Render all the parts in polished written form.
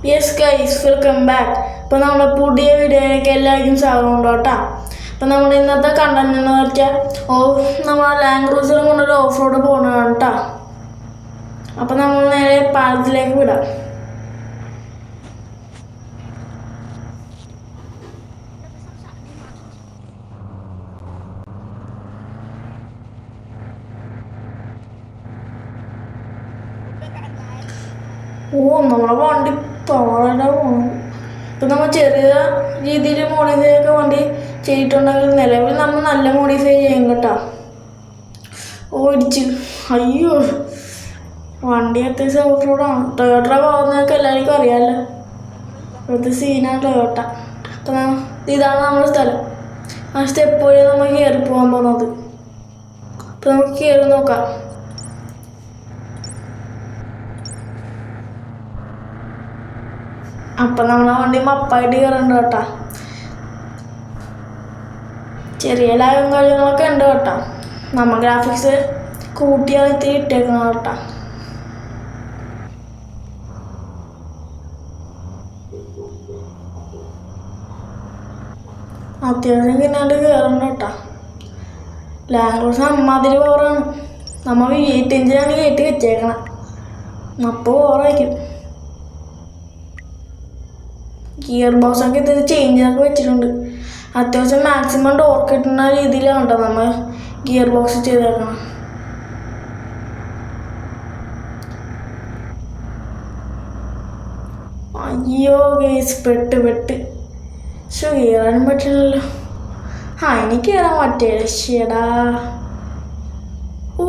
Yes guys, welcome back. ഇപ്പോൾ നമ്മുടെ പുതിയ വീഡിയോയിലേക്ക് എല്ലാവർക്കും സ്വാഗതം കേട്ടോ. അപ്പോൾ നമ്മുടെ ഇന്നത്തെ കണ്ടന്റ് എന്ന് വെച്ചാൽ നമ്മുടെ ലാൻഡ് ക്രൂസർ കൊണ്ടൊരു ഓഫ് റോഡ് പോകുന്നതാണ് കേട്ടോ. അപ്പോൾ നമ്മൾ നേരെ പാലത്തിലേക്ക് വിടാം. നമ്മുടെ വണ്ടി പാടെ പോകണം. ഇപ്പം നമ്മൾ ചെറിയ രീതിയിൽ മോഡിഫൈ ഒക്കെ വണ്ടി ചെയ്തിട്ടുണ്ടെങ്കിൽ നിലവിൽ നമ്മൾ നല്ല മോഡിഫൈ ചെയ്യും കേട്ടോ. ഓടിച്ച് അയ്യോ, വണ്ടി അത്യാവശ്യം ഓഫ് റോഡാണ്. ടൊയോട്ട പോകുന്നതൊക്കെ എല്ലാവർക്കും അറിയാമല്ലോ. ഇവിടുത്തെ സീനാണ് ടൊയോട്ട. അപ്പം ഇതാണ് നമ്മുടെ സ്ഥലം. ആ സ്റ്റെപ്പ് വഴി നമ്മൾ കയറി പോകാൻ പോകുന്നത്. അപ്പം നമുക്ക് കയറി നോക്കാം. അപ്പം നമ്മളെ വണ്ടി മപ്പായിട്ട് കയറുന്നുണ്ട് കേട്ടോ. ചെറിയ ലാഗും കാര്യങ്ങളൊക്കെ ഉണ്ട് കേട്ടോ. നമ്മൾ ഗ്രാഫിക്സ് കൂട്ടിയാണ് ഇത്തിരി ഇട്ടേക്കണം കേട്ടോ. അത്യാവശ്യം കിന്നാണ്ട് കയറുന്നുണ്ട് കേട്ടോ. ലാംഗ്വേജ് അമ്മാതിരി പവറാണ്. നമ്മൾ V8 കയറ്റി വെച്ചേക്കണം. അപ്പോൾ പവറായിരിക്കും. ഗിയർ ബോക്സൊക്കെ ഇത് ചേഞ്ചൊക്കെ വെച്ചിട്ടുണ്ട്. അത്യാവശ്യം മാക്സിമം ടോർക്ക് കിട്ടുന്ന രീതിയിലാണ് കേട്ടോ നമ്മൾ ഗിയർ ബോക്സ് ചെയ്തേക്കണം. അയ്യോ ഗേസ്, പെട്ട് കയറാനും പറ്റില്ലല്ലോ. എനിക്ക് കയറാൻ പറ്റില്ല. ശരിടാ. ഓ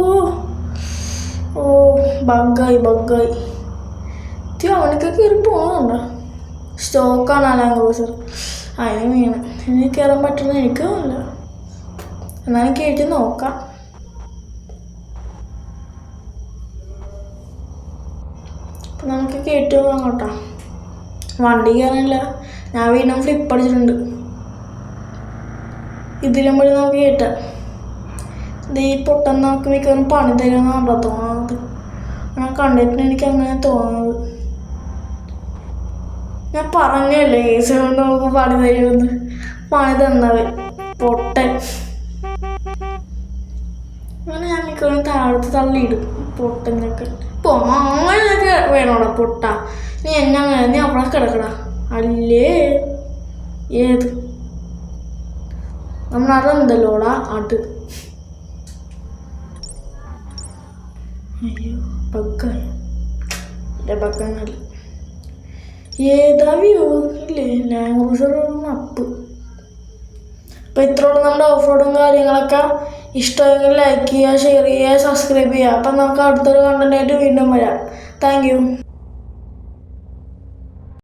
ബഗ്ഗായി അവനൊക്കെ കയറി പോകുന്നുണ്ടോ? സ്റ്റോക്കാണ് ലാൻഡ് ക്രൂസർ. അതിന് വീണ് എനിക്ക് കയറാൻ പറ്റുന്ന എനിക്കുമില്ല. എന്നാലും കയറ്റി നോക്കാം. അപ്പം നമുക്ക് കയറ്റി പോകാം കേട്ടോ. വണ്ടി കയറാനില്ല. ഞാൻ വീണ്ടും ഫ്ലിപ്പ് അടിച്ചിട്ടുണ്ട്. ഇതിലും വഴി നമുക്ക് കയറ്റാം. ഇത് ഈ പൊട്ടെന്ന് നമുക്ക് മിക്കവാറും പണി തരുമെന്നാണോ തോന്നുന്നത്. കണ്ടിട്ട് എനിക്ക് അങ്ങനെ തോന്നുന്നത്. ഞാൻ പറഞ്ഞല്ലേ കേസ് കൊണ്ട് നമുക്ക് പണി തരുമെന്ന്. പണി തന്നവൻ പൊട്ടൻ. അങ്ങനെ ഞാൻ മിക്കവാറും താഴത്ത് തള്ളിയിടും പൊട്ടനൊക്കെ. അങ്ങനെയൊക്കെ വേണോടാ പൊട്ട. നീ നീ അവിടെ കിടക്കടാ. അല്ലേ ഏത് നമ്മളതെന്തല്ലോടാ അത്. അയ്യോ ബഗ്ഗാണല്ല. ഏതാ വ്യൂ ഇല്ലേ ലാൻഡ് ക്രൂസർ അപ്പ്. അപ്പോൾ ഇത്രയോളം നമ്മുടെ ഓഫ് റോഡും കാര്യങ്ങളൊക്കെ ഇഷ്ടമെങ്കിൽ ലൈക്ക് ചെയ്യുക, ഷെയർ ചെയ്യുക, സബ്സ്ക്രൈബ് ചെയ്യുക. അപ്പം നമുക്ക് അടുത്തൊരു കണ്ടൻ്റായിട്ട് വീണ്ടും വരാം. Thank you.